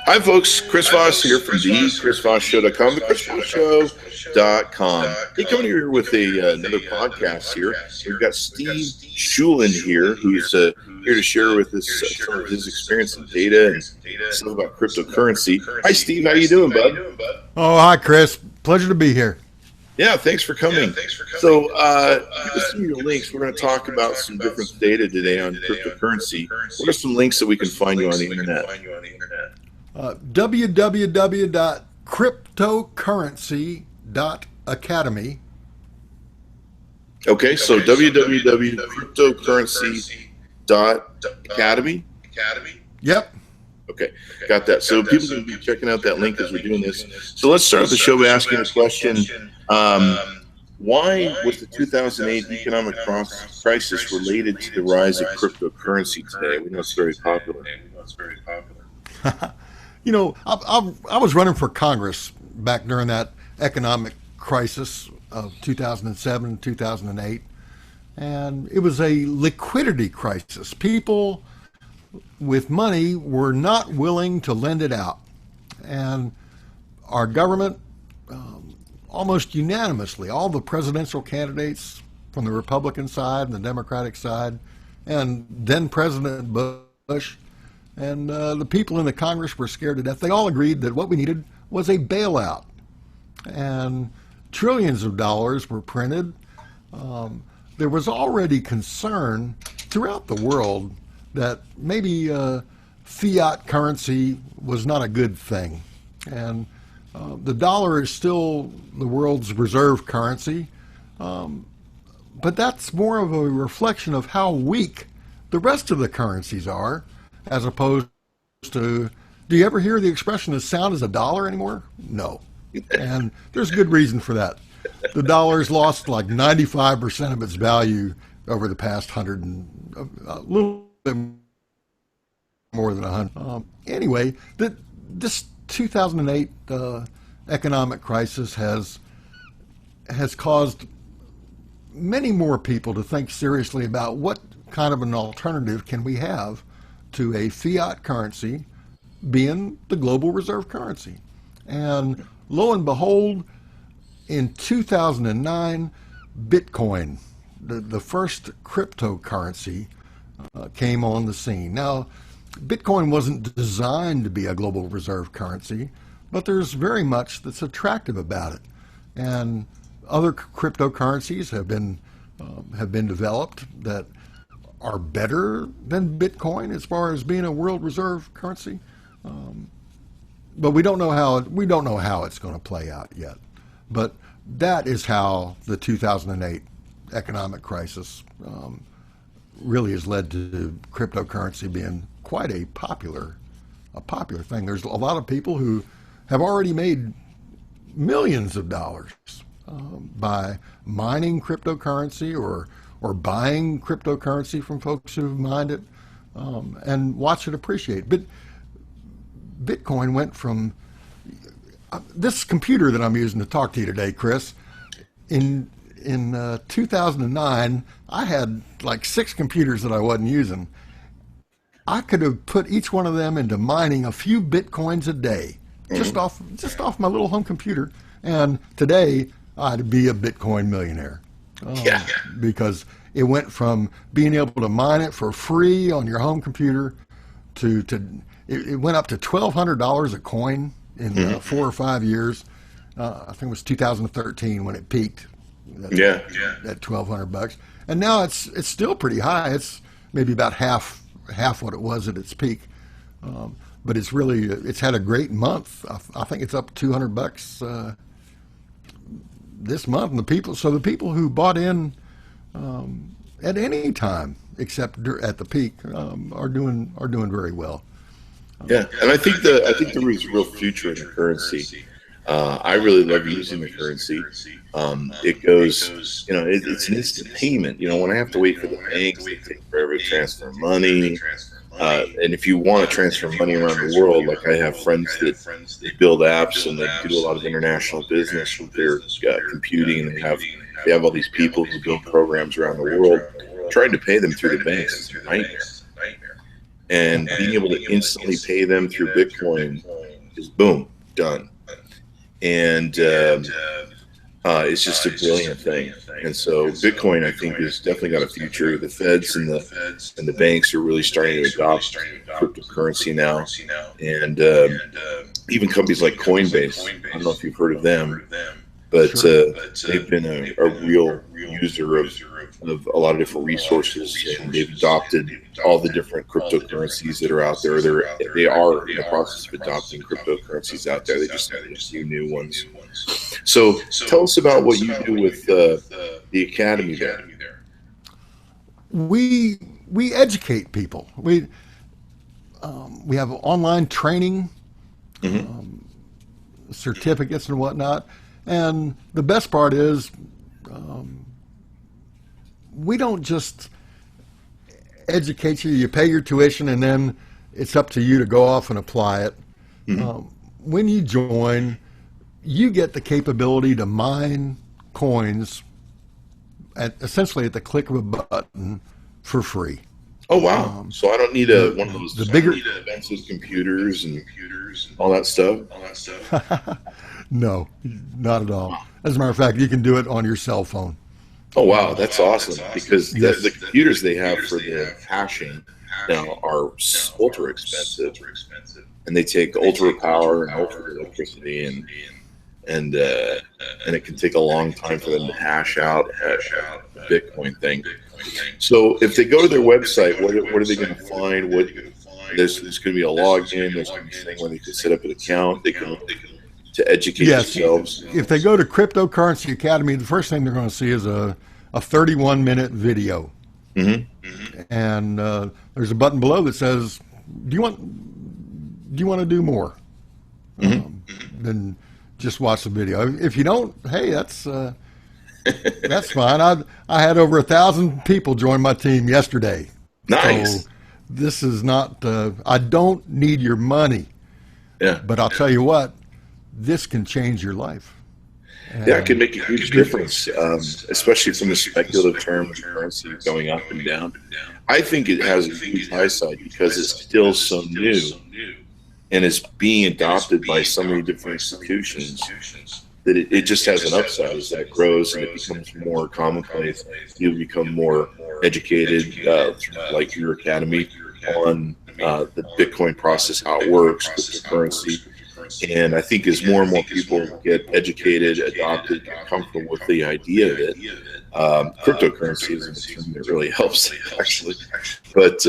Hi, folks. Chris Voss here from the ChrisVossShow.com, the ChrisVossShow.com. Hey, coming here with another podcast here. We've got Steve Schulin here, who's here to share with us some of his experience in data and some about cryptocurrency. Hi, Steve. How you doing, bud? Oh, hi, Chris. Pleasure to be here. Yeah, thanks for coming. So, give us some of your links. We're going to talk about some different data today on cryptocurrency. What are some links that we can find you on the internet? www.cryptocurrency.academy. Okay, so www.cryptocurrency.academy? Yep. Okay, got that. So people can be checking out that link as we're doing this. So let's start the show by asking a question. Why was the 2008 economic crisis related to the rise of cryptocurrency today? We know it's very popular. You know, I was running for Congress back during that economic crisis of 2007, 2008, and it was a liquidity crisis. People with money were not willing to lend it out, and our government, almost unanimously, all the presidential candidates from the Republican side and the Democratic side, and then President Bush, and the people in the Congress were scared to death. They all agreed that what we needed was a bailout. And trillions of dollars were printed. There was already concern throughout the world that maybe fiat currency was not a good thing. And the dollar is still the world's reserve currency. But that's more of a reflection of how weak the rest of the currencies are, as opposed to, do you ever hear the expression as sound as a dollar anymore? No. And there's good reason for that. The dollar's lost like 95% of its value over the past 100 and a little bit more than 100. Anyway, this 2008 economic crisis has caused many more people to think seriously about what kind of an alternative can we have to a fiat currency being the global reserve currency. And lo and behold, in 2009, Bitcoin, the first cryptocurrency, came on the scene. Now, Bitcoin wasn't designed to be a global reserve currency, but there's very much that's attractive about it. And other cryptocurrencies have been developed that are better than Bitcoin as far as being a world reserve currency, but we don't know how it's going to play out yet. But that is how the 2008 economic crisis really has led to cryptocurrency being quite a popular thing. There's a lot of people who have already made millions of dollars by mining cryptocurrency or buying cryptocurrency from folks who've mined it and watch it appreciate. But Bitcoin went from this computer that I'm using to talk to you today, Chris. In 2009, I had like 6 computers that I wasn't using. I could have put each one of them into mining a few Bitcoins a day, just off my little home computer. And today, I'd be a Bitcoin millionaire. Because it went from being able to mine it for free on your home computer to it went up to $1,200 a coin in 4 or 5 years. I think it was 2013 when it peaked. At $1,200, and now it's still pretty high. It's maybe about half what it was at its peak, but it's had a great month. I think it's up $200 this month, and the people who bought in at any time except at the peak are doing very well. Yeah, and I think there is real future in the currency. I really love using the currency. It goes, it's an instant payment. When I have to wait for the banks, they take forever to transfer money. And if you want to transfer money around the world, like I have friends that they build apps and they do a lot of international business with their computing, and they have all these people who build programs around the world. Trying to pay them through the banks is a nightmare. and being able to instantly pay them through Bitcoin is boom, done. And it's just a brilliant thing. And so Bitcoin, I think, has definitely got a future. The feds and the banks are really starting to adopt cryptocurrency now, and even companies like Coinbase. I don't know if you've heard of them, but they've been a real user of a lot of different resources, and they've adopted all the different cryptocurrencies that are out there. They are in the process of adopting cryptocurrencies out there. They just have a few new ones. So tell us about what you do with the academy there. We educate people. We have online training, certificates and whatnot. And the best part is we don't just educate you. You pay your tuition, and then it's up to you to go off and apply it. When you join, you get the capability to mine coins essentially at the click of a button for free. Oh, wow. So I don't need one of those bigger expensive computers and all that stuff? No, not at all. As a matter of fact, you can do it on your cell phone. Oh, wow. That's awesome. Because the computers they have for the hashing now are ultra expensive. And they take ultra power and ultra electricity, and it can take a long time for them to hash out the Bitcoin thing. So if they go to their website, what are they going to find? There's going to be a login. There's going to be a thing where they can set up an account. They can to educate themselves. If they go to Cryptocurrency Academy, the first thing they're going to see is a 31-minute video. And there's a button below that says, "Do you want to do more?" Then just watch the video. If you don't, hey, that's fine. I had over 1,000 people join my team yesterday. Nice. So this is not. I don't need your money. Yeah. But I'll tell you what, this can change your life. Yeah, it can make a huge difference, especially from the speculative term of currency going up and down. I think it has a huge high side because it's still so new and it's being adopted by so many different institutions that it just has an upside as that grows and it becomes more commonplace. You become more educated, like your academy, on the Bitcoin process, how it works, cryptocurrency. And I think as more and more people get educated, adopted, get comfortable with the idea of it, cryptocurrency is a term that really helps, actually. But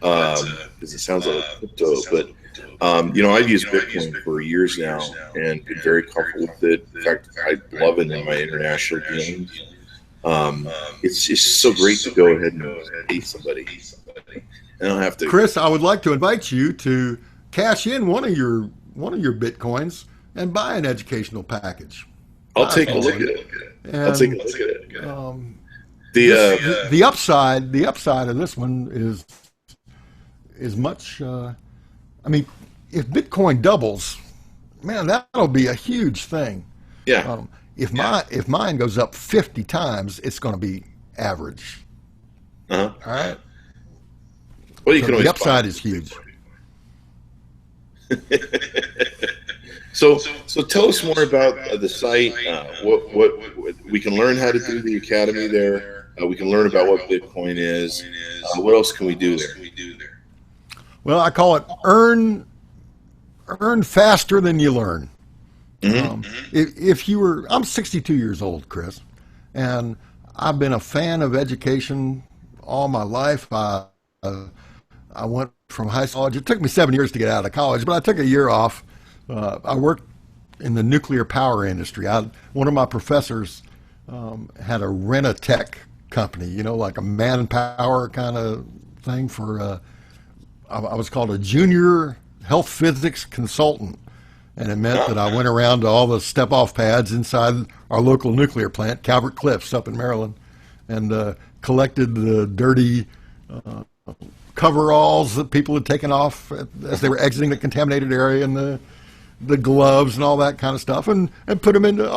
because it sounds like crypto, but I've used Bitcoin for years now and been very comfortable with it. In fact, I love it in my international games. It's just so great to go ahead and pay somebody. I don't have to. Chris, I would like to invite you to cash in one of your Bitcoins and buy an educational package. I'll take a look at it. I'll take a look at it. The upside of this one is much. If Bitcoin doubles, man, that'll be a huge thing. Yeah. If mine goes up 50 times, it's going to be average. All right. Well, you can always the upside is huge. So tell us more about the site. What we can learn how to do the academy there. We can learn about what Bitcoin is. What else can we do there? Well, I call it earn faster than you learn. I'm 62 years old, Chris, and I've been a fan of education all my life. I went from high school. It took me 7 years to get out of college, but I took a year off. I worked in the nuclear power industry. One of my professors had a rent-a-tech company, like a manpower kind of thing for. I was called a junior health physics consultant, and it meant that I went around to all the step-off pads inside our local nuclear plant, Calvert Cliffs up in Maryland, and collected the dirty coveralls that people had taken off as they were exiting the contaminated area, and the gloves and all that kind of stuff, and put them into.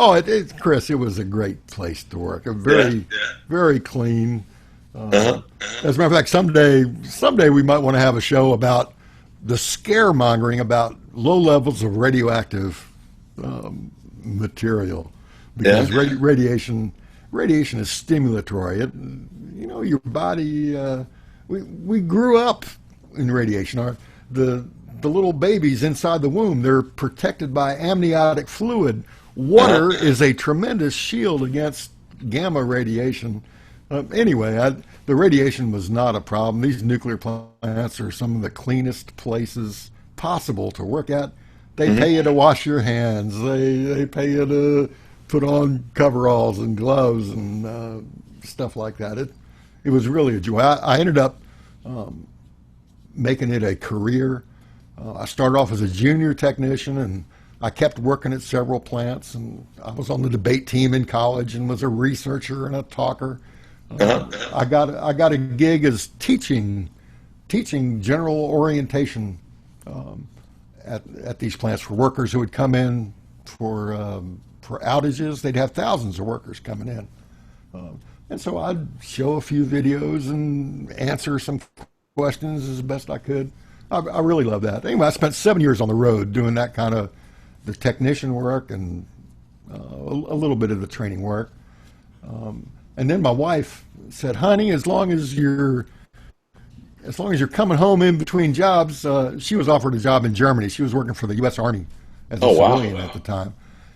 Chris, it was a great place to work. A very clean, As a matter of fact, someday we might want to have a show about the scaremongering about low levels of radioactive material, because radiation is stimulatory. Your body. We grew up in radiation. The little babies inside the womb, they're protected by amniotic fluid. Water is a tremendous shield against gamma radiation. Anyway, the radiation was not a problem. These nuclear plants are some of the cleanest places possible to work at. They pay you to wash your hands. They pay you to put on coveralls and gloves and stuff like that. It was really a joy. I ended up making it a career. I started off as a junior technician, and I kept working at several plants. And I was on the debate team in college and was a researcher and a talker. I got a gig as teaching general orientation at these plants for workers who would come in for outages. They'd have thousands of workers coming in, and so I'd show a few videos and answer some questions as best I could. I really love that. Anyway, I spent 7 years on the road doing that kind of the technician work and a little bit of the training work. And then my wife said, "Honey, as long as you're coming home in between jobs," she was offered a job in Germany. She was working for the U.S. Army as a civilian at the time.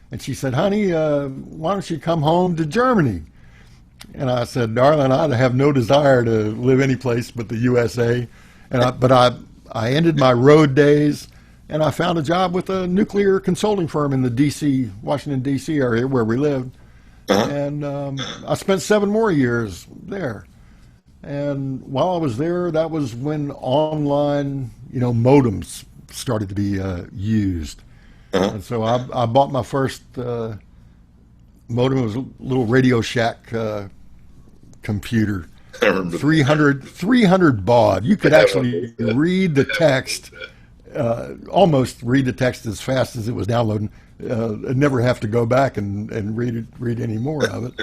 And she said, "Honey, why don't you come home to Germany?" And I said, "Darling, I have no desire to live any place but the USA." But I ended my road days, and I found a job with a nuclear consulting firm in the Washington, D.C. area where we lived. And I spent 7 more years there. And while I was there, that was when online, modems started to be used. And so I bought my first modem. It was a little Radio Shack computer. 300 baud. You could actually read the text, almost read the text as fast as it was downloading. I'd never have to go back and read any more of it.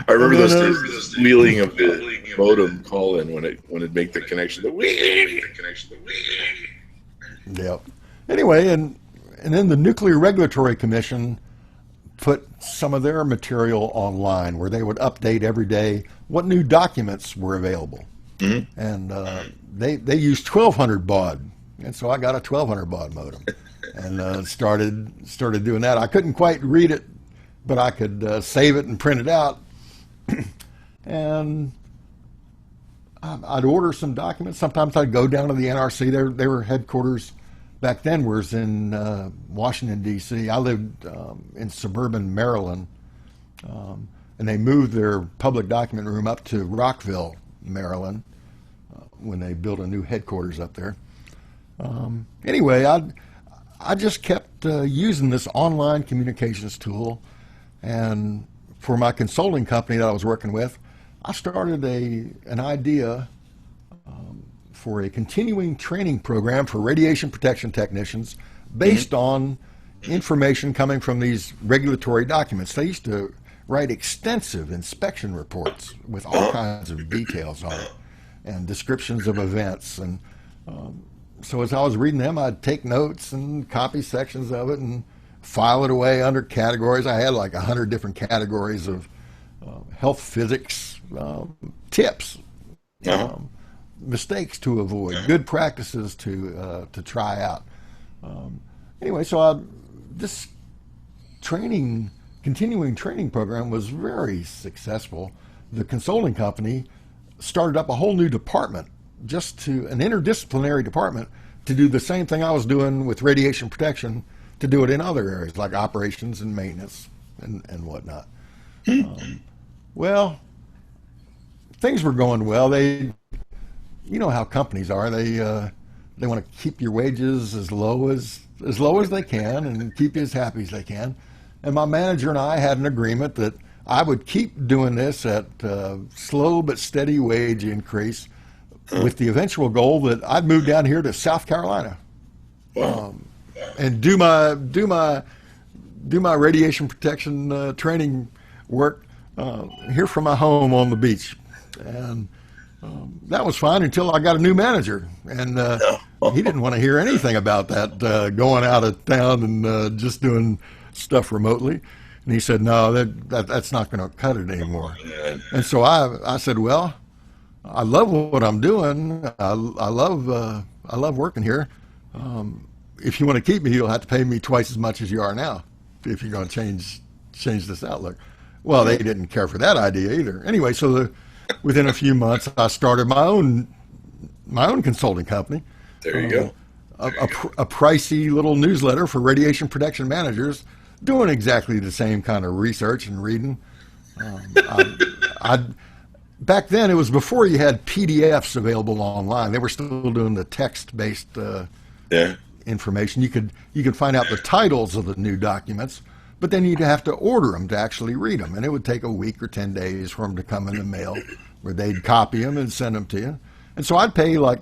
I remember those days, the squealing of the modem call-in when it'd make the connection. Yeah. Anyway, and then the Nuclear Regulatory Commission put some of their material online where they would update every day what new documents were available. And they used 1200 baud, and so I got a 1200 baud modem and started doing that. I couldn't quite read it, but I could save it and print it out. And I'd order some documents. Sometimes I'd go down to the NRC. Their headquarters back then was in Washington, D.C. I lived in suburban Maryland, and they moved their public document room up to Rockville, Maryland, when they built a new headquarters up there. Anyway, I just kept using this online communications tool, and for my consulting company that I was working with, I started an idea for a continuing training program for radiation protection technicians based on information coming from these regulatory documents. They used to write extensive inspection reports with all kinds of details on it and descriptions of events. And so as I was reading them, I'd take notes and copy sections of it and file it away under categories. I had like 100 different categories of health physics tips, mistakes to avoid, good practices to try out. Anyway, so this continuing training program was very successful. The consulting company started up a whole new department, an interdisciplinary department, to do the same thing I was doing with radiation protection, to do it in other areas like operations and maintenance and whatnot. Well, things were going well. You know how companies are. They want to keep your wages as low as they can and keep you as happy as they can. And my manager and I had an agreement that I would keep doing this at slow but steady wage increase, with the eventual goal that I'd move down here to South Carolina and do my radiation protection training work here from my home on the beach. And that was fine until I got a new manager. And he didn't want to hear anything about that, going out of town and just doing stuff remotely. And he said, no, that's not going to cut it anymore. And so I said, well, I love what I'm doing. I love working here. If you want to keep me, you'll have to pay me twice as much as you are now if you're going to change this outlook. Well, they didn't care for that idea either. Anyway, so within a few months, I started my own consulting company. There you go. A pricey little newsletter for radiation protection managers, doing exactly the same kind of research and reading. Back then, it was before you had PDFs available online. They were still doing the text-based information. You could find out the titles of the new documents, but then you'd have to order them to actually read them, and it would take a week or 10 days for them to come in the mail, where they'd copy them and send them to you. And so I'd pay like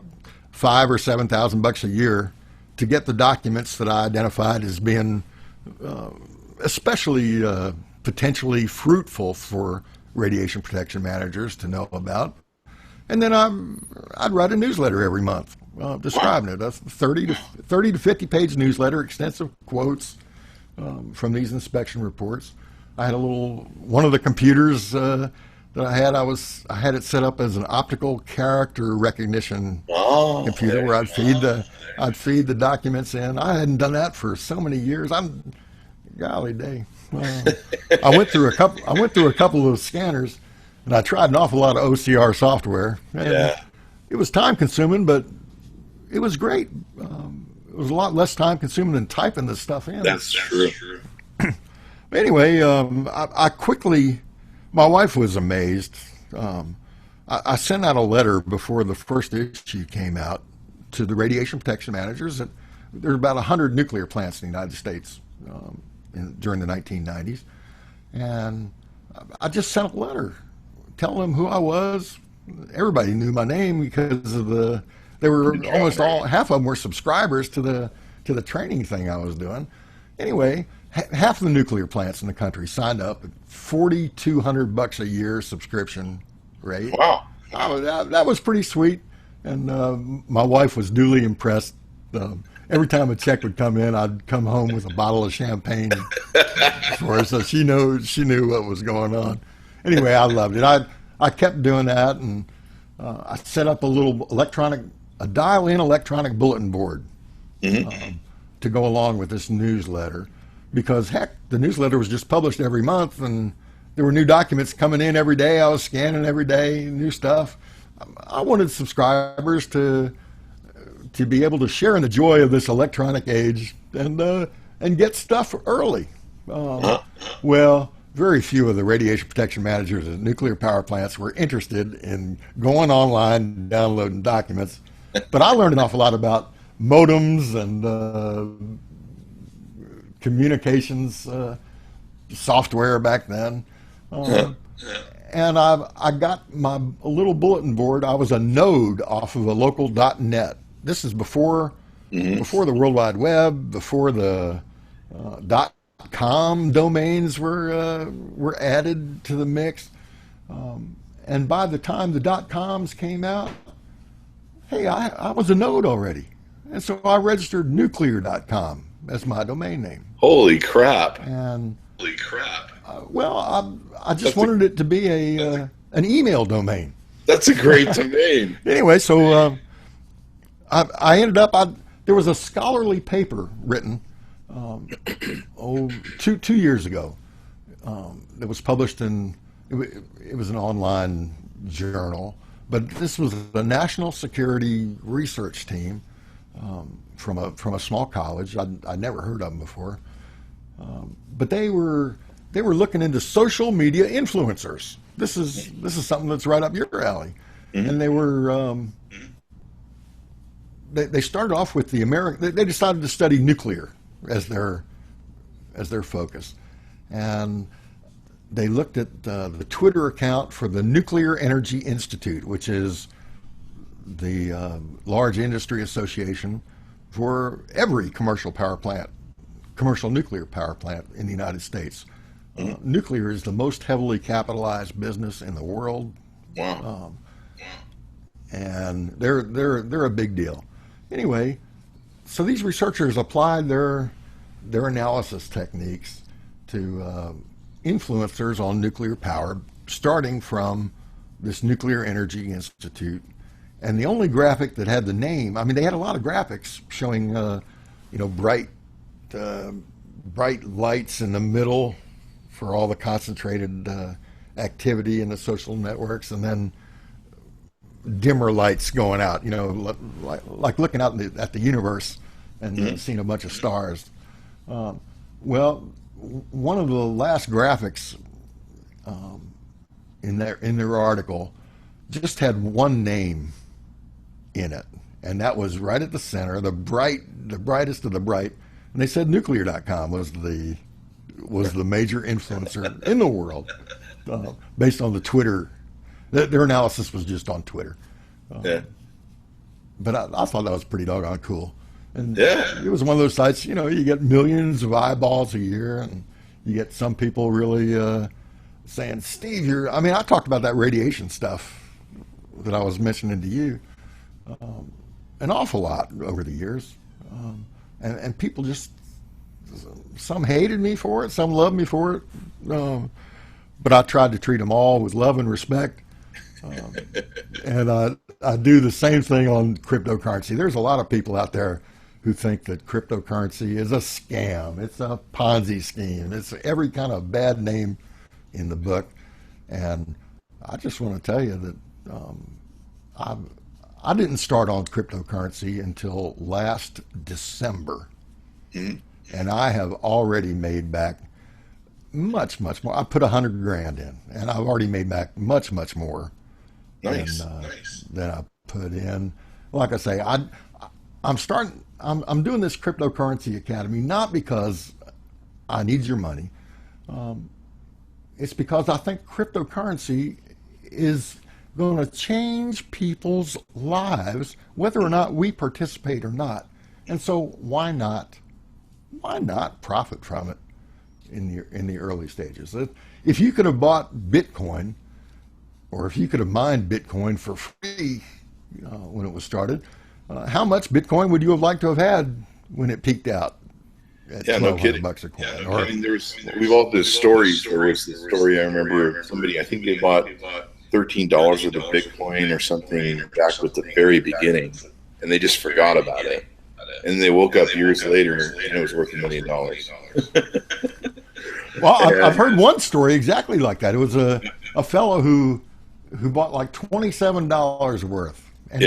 $5,000 or $7,000 a year to get the documents that I identified as being especially potentially fruitful for radiation protection managers to know about. And then I'd write a newsletter every month describing it. That's 30 to 50 page newsletter, extensive quotes from these inspection reports. I had one of the computers that I had it set up as an optical character recognition computer where I'd feed the documents in. I hadn't done that for so many years. Golly day. I went through a couple of scanners, and I tried an awful lot of OCR software. And it was time consuming, but it was great. It was a lot less time consuming than typing this stuff in. That's true. Anyway, I quickly, my wife was amazed. I sent out a letter before the first issue came out to the radiation protection managers. There were about 100 nuclear plants in the United States during the 1990s. And I just sent a letter telling them who I was. Everybody knew my name because of they were almost half of them were subscribers to the training thing I was doing. Anyway, half of the nuclear plants in the country signed up at $4,200 a year subscription rate. Wow. That was pretty sweet. And my wife was duly impressed. Every time a check would come in, I'd come home with a bottle of champagne for her, so she knew what was going on. Anyway, I loved it. I kept doing that, and I set up a little dial-in electronic bulletin board to go along with this newsletter, because heck, the newsletter was just published every month, and there were new documents coming in every day. I was scanning every day, new stuff. I wanted subscribers to be able to share in the joy of this electronic age and get stuff early. Well, very few of the radiation protection managers at nuclear power plants were interested in going online and downloading documents. But I learned an awful lot about modems and communications software back then. And I got a little bulletin board. I was a node off of a local .net. This is before the World Wide Web, before the .com domains were added to the mix. And by the time the .coms came out, hey, I was a node already. And so I registered nuclear.com as my domain name. Holy crap. Holy crap. I just wanted it to be an email domain. That's a great domain. Anyway, so I ended up, there was a scholarly paper written 2 years ago that was published it was an online journal, but this was a national security research team from a small college. I'd never heard of them before, but they were looking into social media influencers. This is something that's right up your alley. And they were they started off with they decided to study nuclear as their focus, and they looked at the Twitter account for the Nuclear Energy Institute, which is the large industry association for every commercial nuclear power plant in the United States. Nuclear is the most heavily capitalized business in the world. Wow. And they're a big deal. Anyway, so these researchers applied their analysis techniques to influencers on nuclear power, starting from this Nuclear Energy Institute. And the only graphic that had the name, I mean, they had a lot of graphics showing, bright lights in the middle for all the concentrated activity in the social networks, and then dimmer lights going out, like looking out at the universe and seeing a bunch of stars. Well, one of the last graphics in their article just had one name in it, and that was right at the center, the brightest of the bright, and they said nuclear.com was the major influencer in the world, based on the Twitter. Their analysis was just on Twitter. But I thought that was pretty doggone cool. And it was one of those sites, you get millions of eyeballs a year, and you get some people really saying, Steve, I talked about that radiation stuff that I was mentioning to you an awful lot over the years. And people just, some hated me for it, some loved me for it. But I tried to treat them all with love and respect. And I do the same thing on cryptocurrency. There's a lot of people out there who think that cryptocurrency is a scam. It's a Ponzi scheme. It's every kind of bad name in the book. And I just want to tell you that I didn't start on cryptocurrency until last December. And I have already made back much, much more. I put $100,000 in, and I've already made back much, much more than I put in. Like I say, I'm doing this cryptocurrency academy not because I need your money. It's because I think cryptocurrency is going to change people's lives, whether or not we participate or not. And so why not profit from it in the early stages? If you could have bought Bitcoin, or if you could have mined Bitcoin for free when it was started, how much Bitcoin would you have liked to have had when it peaked out at $1,200 a coin? We've all those stories. There was this story I remember of somebody, I think they bought $13 worth of Bitcoin or something back at the very beginning, and they just forgot about it. And they woke up years later and it was worth $1 million. Well, I've heard one story exactly like that. It was a fellow who bought like $27 worth, and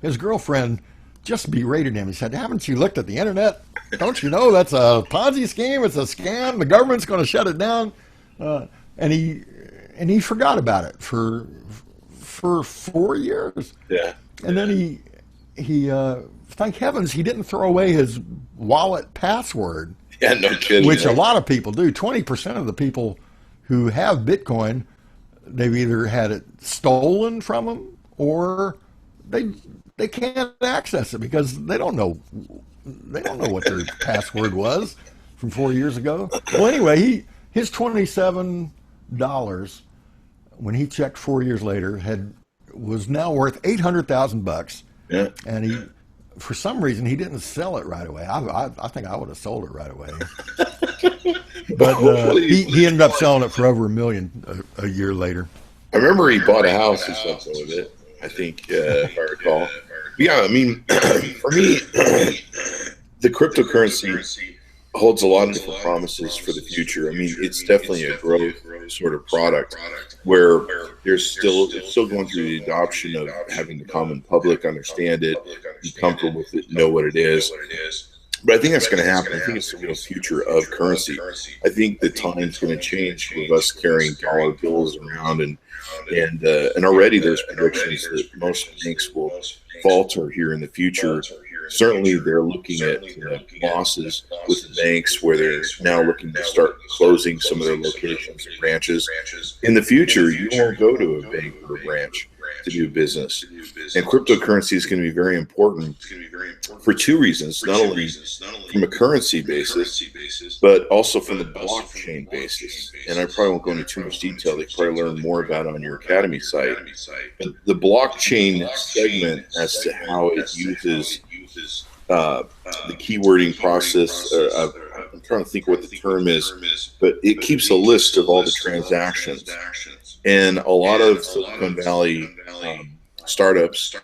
his girlfriend just berated him. He said, "Haven't you looked at the internet? Don't you know that's a Ponzi scheme? It's a scam. The government's going to shut it down." And he forgot about it for 4 years. Yeah. And then he thank heavens he didn't throw away his wallet password. Yeah, no kidding. Which a lot of people do. 20% of the people who have Bitcoin, they've either had it stolen from them, or they can't access it because they don't know what their password was from 4 years ago. Well, anyway, his $27, when he checked 4 years later, was now worth $800,000. Yeah. And for some reason, he didn't sell it right away. I think I would have sold it right away. But he ended up selling it for over $1 million a year later. I remember he bought a house or something with it, I think, if I recall. Yeah, I mean, for me, the cryptocurrency holds a lot of different promises for the future. I mean, it's definitely a growth sort of product where it's still going through the adoption of having the common public understand it, be comfortable with it, know what it is. But I think that's going to happen. I think it's the real future of currency. I think the time's going to change with us carrying dollar bills around, and already there's predictions that most banks will falter here in the future. Certainly, they're looking at losses with the banks, where they're now looking to start closing some of their locations and branches. In the future, you won't go to a bank or a branch. to do business. And cryptocurrency is going to be very important for two reasons, not only from a currency basis, but also from the blockchain basis. And I probably won't go into too much detail. They can probably learn more about it on your Academy site. But the blockchain segment as to how it uses the keywording process, I'm trying to think what the term is, but it keeps a list of all the transactions. And a lot of Silicon Valley startups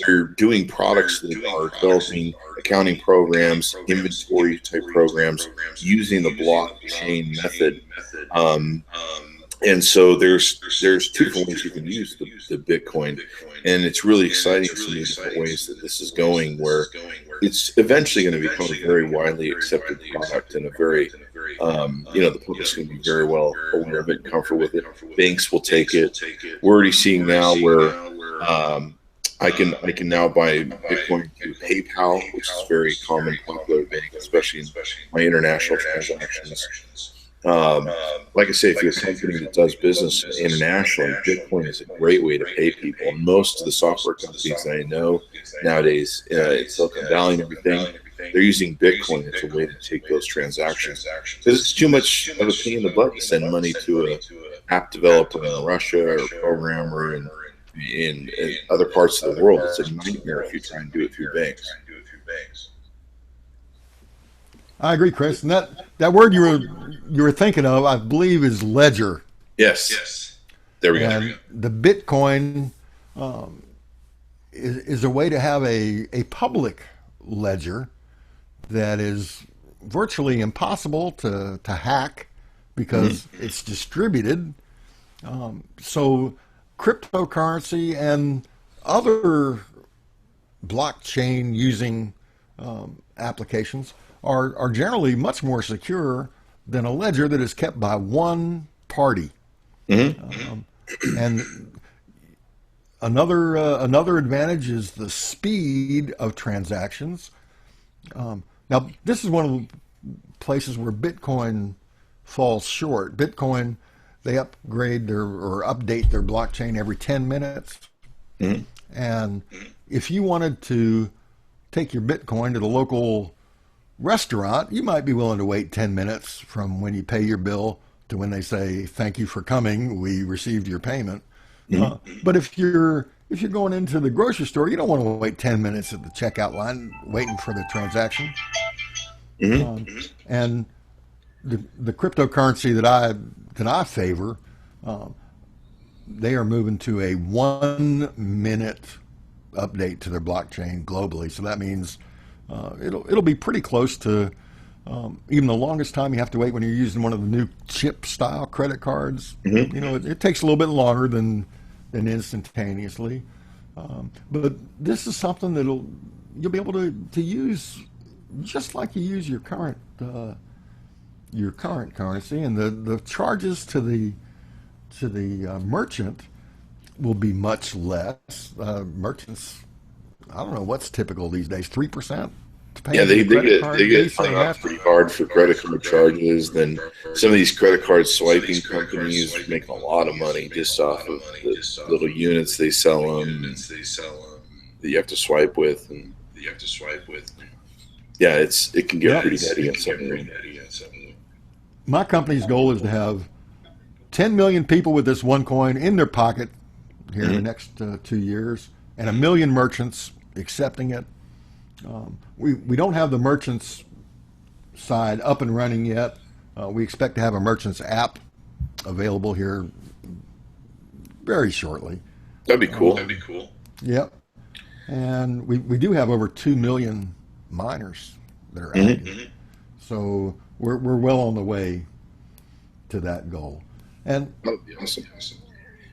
are doing products that are developing accounting programs, inventory type programs using the blockchain method. And so there's two different ways you can use the Bitcoin, and it's really exciting to me different ways that this is going, where it's eventually going to become a very widely accepted product and a very the public's going to be very well aware of it and comfortable with it. Banks will take it. We're already seeing now where I can now buy Bitcoin through PayPal, which is very common, popular bank, especially in my international transactions. Like I say, if you're a company that does business internationally, Bitcoin is a great way to pay people. And most of the software companies that I know nowadays in Silicon Valley and everything, they're using Bitcoin as a way to take those transactions, because it's too much of a pain in the butt to send money to an app developer in Russia or a programmer in other parts of the world. It's a nightmare if you try and do it through banks. I agree, Chris. And that word you were thinking of, I believe, is ledger. Yes. There we go. And the Bitcoin is a way to have a public ledger that is virtually impossible to hack because it's distributed. So cryptocurrency and other blockchain using applications are generally much more secure than a ledger that is kept by one party. And another advantage is the speed of transactions. Now, this is one of the places where Bitcoin falls short. Bitcoin, they upgrade or update their blockchain every 10 minutes. And if you wanted to take your Bitcoin to the local restaurant, you might be willing to wait 10 minutes from when you pay your bill to when they say, "Thank you for coming, we received your payment." But if you're going into the grocery store, you don't want to wait 10 minutes at the checkout line waiting for the transaction. And the cryptocurrency that I favor, they are moving to a 1-minute update to their blockchain globally. So that means it'll be pretty close to even the longest time you have to wait when you're using one of the new chip style credit cards. It takes a little bit longer than instantaneously. But this is something you'll be able to use just like you use your current currency, and the charges to the merchant will be much less. Merchants, I don't know what's typical these days, 3%. Yeah, they get hung up pretty hard for credit card charges. Then some of these credit card swiping companies make a lot of money just off of the little units they sell them that you have to swipe with. And yeah, it can get pretty heady on some of them. My company's goal is to have 10 million people with this one coin in their pocket here in the next 2 years, and 1 million merchants accepting it. We don't have the merchants side up and running yet. We expect to have a merchants app available here very shortly. That'd be cool. Yep. And we do have over 2 million miners that are active. So we're well on the way to that goal. And that'd be awesome.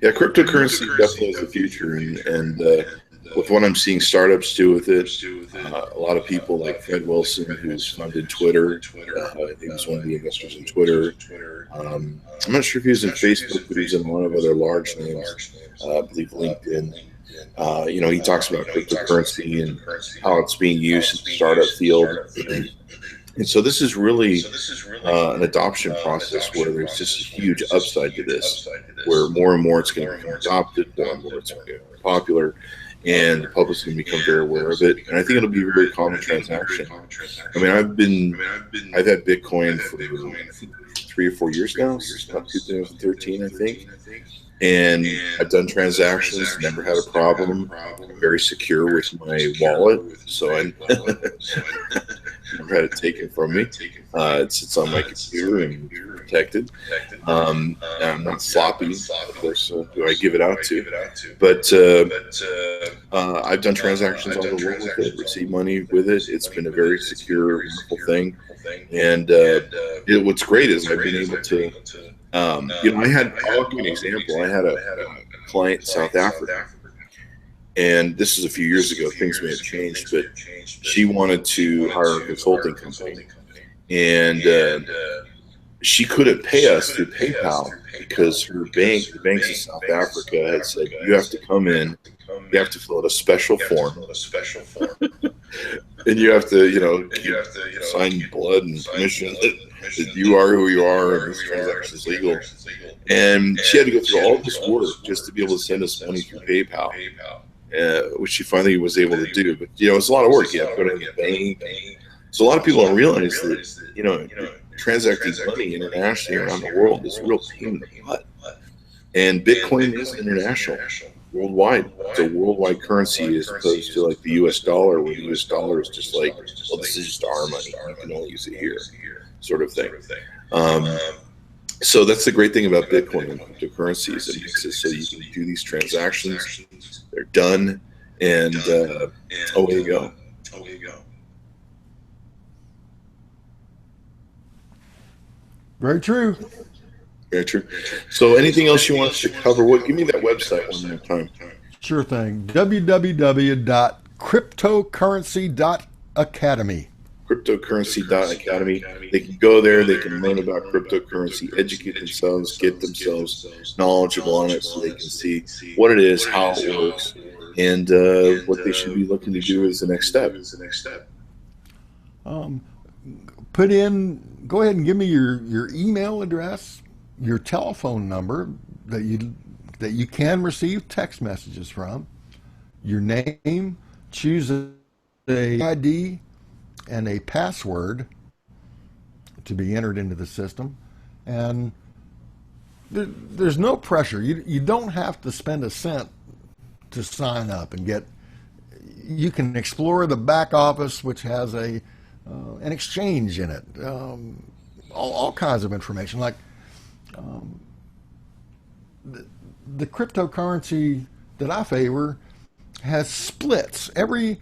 Yeah, cryptocurrency definitely is the future, and with what I'm seeing startups do with it, a lot of people like Fred Wilson, who's funded Twitter. He was one of the investors in Twitter. I'm not sure if he's in Facebook, but he's in one of other large names. I believe LinkedIn. He talks about cryptocurrency and how it's being used in the startup field. And so this is really an adoption process where there's just a huge upside to this, where more and more it's going to become adopted, more and more it's going to be popular, and the public's going to become very aware of it. And I think it'll be a very common transaction. I mean, I've had Bitcoin for 3 or 4 years now, since about 2013, I think. And I've done transactions, never had a problem. I'm very secure with my wallet, so I never had it taken from me. It sits on my computer and protected. I'm not sloppy, of course, who I give it out to. But I've done transactions all over the world with it, received money with it. It's been a very secure, wonderful thing. And what's great is I've been able to, I'll give you an example. I had a client in South Africa, and this is a few years ago. Things may have changed, but she wanted to hire a consulting company, and she couldn't pay us through PayPal because her bank, the banks in South Africa, had said, you have to come in, you have to fill out a special form, and you have to, sign blood and permission that you are who you are and this transaction is legal. And she had to go through all this work just to be able to send us money through PayPal, which she finally was able to do. But, it's a lot of work. You have to go to the bank. So a lot of people don't realize that, transacting money internationally around the world is a real pain in the butt. And Bitcoin is international, worldwide. It's a worldwide currency as opposed to like the US dollar, where the US dollar is just like, well, this is just our money. You can only use it here, sort of thing. So that's the great thing about Bitcoin and cryptocurrencies. It makes it so you can do these transactions. They're done, and away you go. Very true. Very true. So anything else you want us to cover? Give me that website one more time. Sure thing. www.cryptocurrency.academy. Cryptocurrency.academy. They can go there. They can learn about cryptocurrency, educate themselves, get themselves knowledgeable on it so they can see what it is, how it works, and what they should be looking to do as the next step. Go ahead and give me your email address, your telephone number that you can receive text messages from, your name, choose a ID and a password to be entered into the system, and there's no pressure. You don't have to spend a cent to sign up and get. You can explore the back office, which has an exchange in it, all kinds of information, like the cryptocurrency that I favor has splits every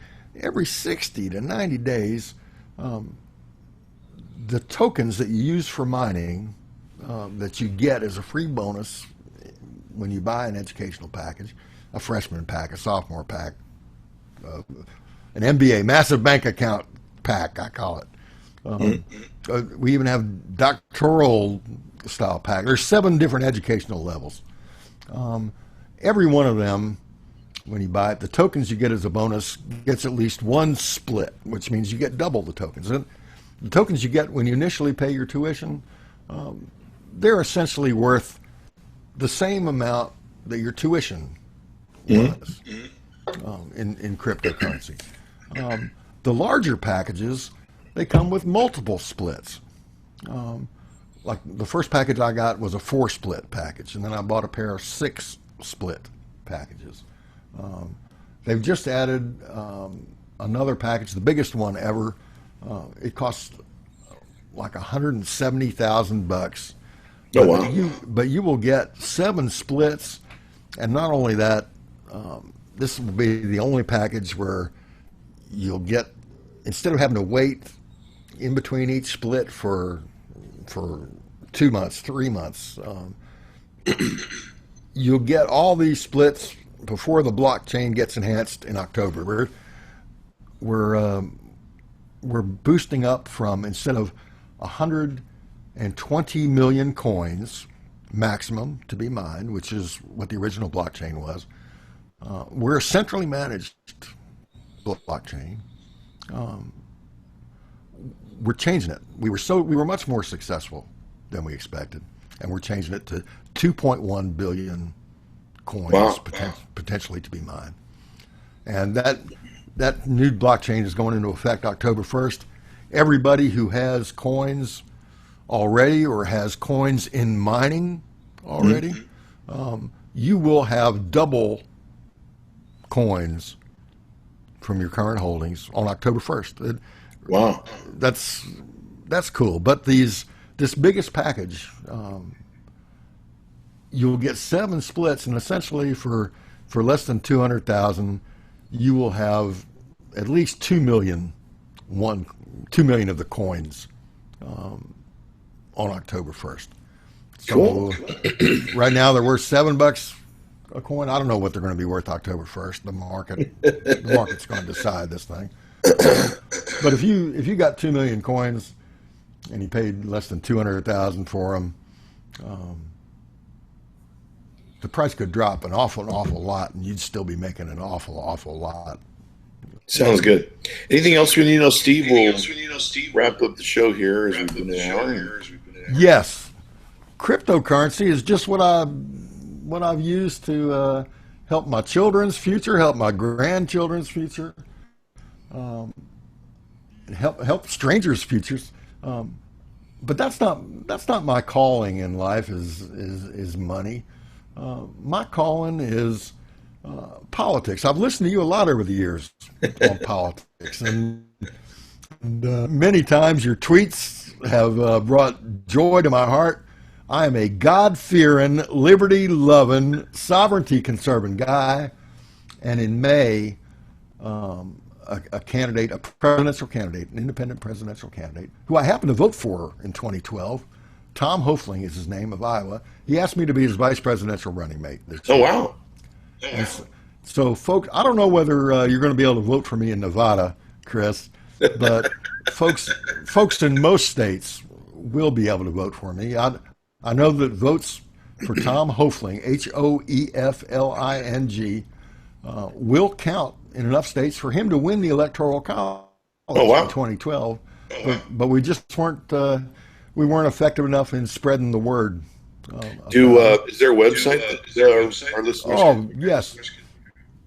60 to 90 days. The tokens that you use for mining, that you get as a free bonus when you buy an educational package, a freshman pack, a sophomore pack, an MBA, massive bank account pack, I call it. We even have doctoral style pack. There's 7 different educational levels. Every one of them, when you buy it, the tokens you get as a bonus gets at least one split, which means you get double the tokens. And the tokens you get when you initially pay your tuition, they're essentially worth the same amount that your tuition was in cryptocurrency. The larger packages, they come with multiple splits. Like the first package I got was a 4-split package, and then I bought a pair of 6-split packages. They've just added another package, the biggest one ever. It costs like $170,000. Oh, wow. But you will get 7 splits, and not only that, this will be the only package where you'll get, instead of having to wait in between each split for 2 months, 3 months, you'll get all these splits before the blockchain gets enhanced in October. We're boosting up from, instead of 120 million coins maximum to be mined, which is what the original blockchain was. We're a centrally managed blockchain. we're changing it. We were much more successful than we expected, and we're changing it to 2.1 billion coins potentially to be mined. And that new blockchain is going into effect October 1st. Everybody who has coins already or has coins in mining already, you will have double coins from your current holdings on October 1st. Wow. That's cool. But this biggest package, you'll get 7 splits, and essentially for less than 200,000, you will have at least 2 million of the coins on October 1st. So cool. Right now they're worth $7 a coin. I don't know what they're going to be worth October 1st. The market's going to decide this thing. But if you got 2 million coins and you paid less than 200,000 for them, the price could drop an awful lot, and you'd still be making an awful lot. Sounds good. Anything else we need to know, Steve? We'll wrap up the show here as we've been an hour. Yes, cryptocurrency is just what I've used to help my children's future, help my grandchildren's future, help strangers' futures. But that's not my calling in life. Is money. My calling is politics. I've listened to you a lot over the years on politics, and many times your tweets have brought joy to my heart. I am a God-fearing, liberty-loving, sovereignty-conserving guy, and in May, a candidate, a presidential candidate, an independent presidential candidate, who I happened to vote for in 2012. Tom Hoefling is his name, of Iowa. He asked me to be his vice presidential running mate. Oh, wow. So, folks, I don't know whether you're going to be able to vote for me in Nevada, Chris, but folks in most states will be able to vote for me. I know that votes for Tom Hoefling, Hoefling, will count in enough states for him to win the Electoral College in 2012. But we just weren't effective enough in spreading the word. Is there a website that our listeners? Oh, yes.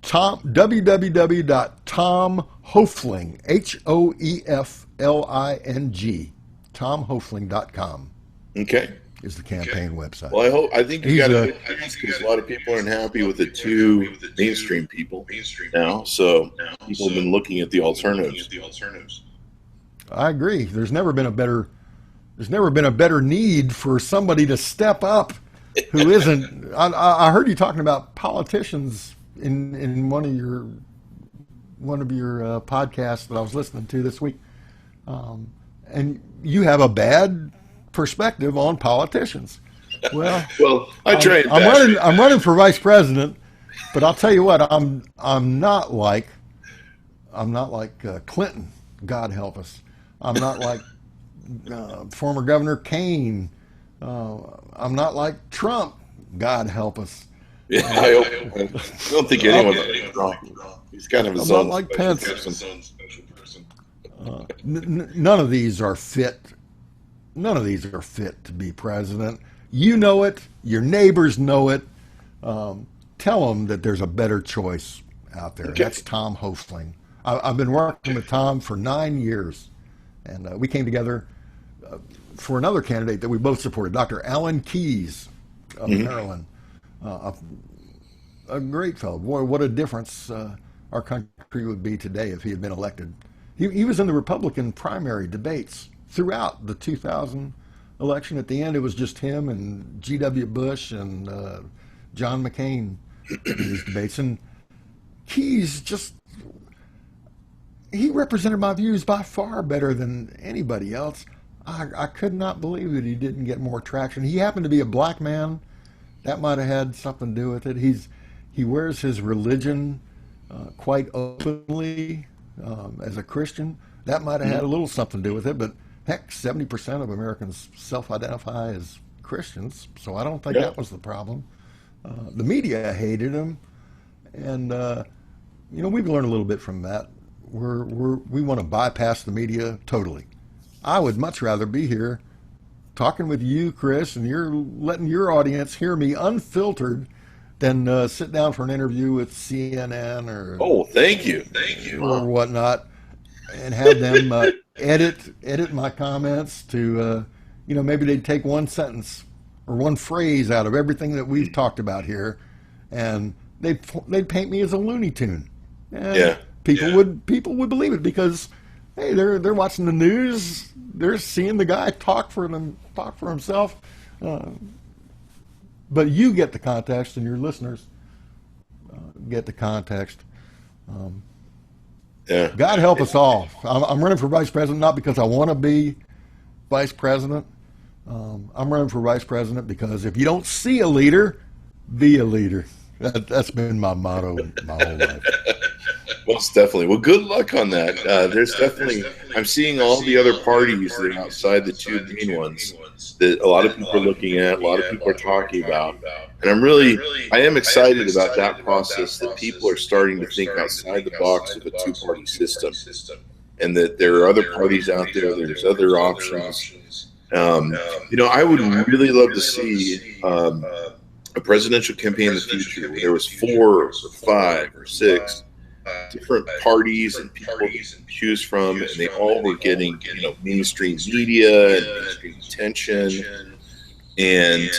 www.tomhoefling, Hoefling, tomhoefling.com. Okay. Is the campaign website. Well, I think you got to because a lot of people aren't happy with the two mainstream people now. So people have been looking at the alternatives. I agree. There's never been a better need for somebody to step up who isn't. I heard you talking about politicians in one of your podcasts that I was listening to this week, and you have a bad perspective on politicians. Well, I try. I'm running for vice president, but I'll tell you what, I'm not like Clinton. God help us. I'm not like former Governor Kane. I'm not like Trump. God help us. Yeah, I don't think anyone's like Trump. He's kind of his own. Not like Pence. None of these are fit. None of these are fit to be president. You know it. Your neighbors know it. Tell them that there's a better choice out there. Okay. That's Tom Hoefling. I've been working with Tom for 9 years, and we came together for another candidate that we both supported, Dr. Alan Keyes of Maryland. A great fellow. Boy, what a difference our country would be today if he had been elected. He was in the Republican primary debates throughout the 2000 election. At the end, it was just him and G.W. Bush and John McCain in these debates. And Keyes he represented my views by far better than anybody else. I could not believe that he didn't get more traction. He happened to be a black man. That might have had something to do with it. He wears his religion quite openly as a Christian. That might have had a little something to do with it, but heck, 70% of Americans self-identify as Christians, so I don't think that was the problem. The media hated him, and we've learned a little bit from that. We want to bypass the media totally. I would much rather be here talking with you, Chris, and you're letting your audience hear me unfiltered than sit down for an interview with CNN or thank you or whatnot, and have them edit my comments to maybe they'd take one sentence or one phrase out of everything that we've talked about here, and they'd paint me as a Looney Tune, and people would believe it because hey, they're watching the news, they're seeing the guy talk for himself, but you get the context, and your listeners get the context. God help us all. I'm running for vice president not because I want to be vice president. I'm running for vice president because if you don't see a leader, be a leader. That's been my motto my whole life. Most definitely. Well, good luck on that. There's definitely, I'm seeing all the other parties that are outside the two main ones that a lot of people are looking at, a lot of people are talking about. And I am excited about that process, that people are starting to think outside the box of a two-party system, and that there are other parties out there, there's other options. I would really love to see a presidential campaign in the future where there was 4 or 5 or 6 different parties and people to choose from, and they all were getting mainstream media and mainstream attention. And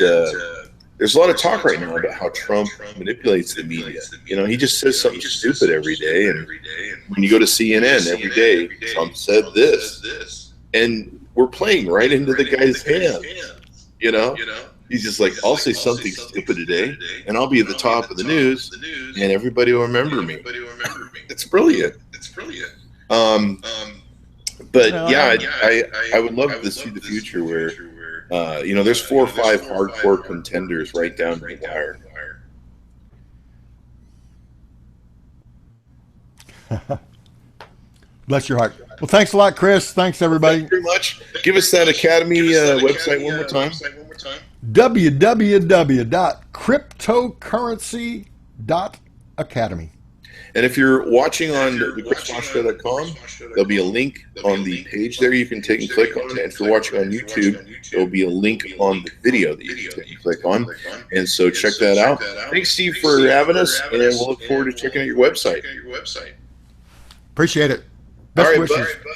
there's a lot of talk right now about how Trump manipulates the media. He just says something stupid every day, and when you go to CNN every day, Trump said this, and we're playing right into the guy's hand. He's just like, I'll say something stupid today, and I'll be at the top of the news, and everybody will remember me. It's brilliant. But I would love to see the future where, there's 4 or 5 hardcore contenders right down the wire. Bless your heart. Well, thanks a lot, Chris. Thanks, everybody. Thank you very much. Give us that Academy website one more time. www.cryptocurrency.academy. And if you're watching on the chrisvossshow.com, there'll be a link on the page there you can take and click on. And if you're watching on YouTube, there'll be a link on the video that you can take and click on. And so check that out. Thanks, Steve, for having us, and we'll look forward to checking out your website. Appreciate it. Best wishes. Bye.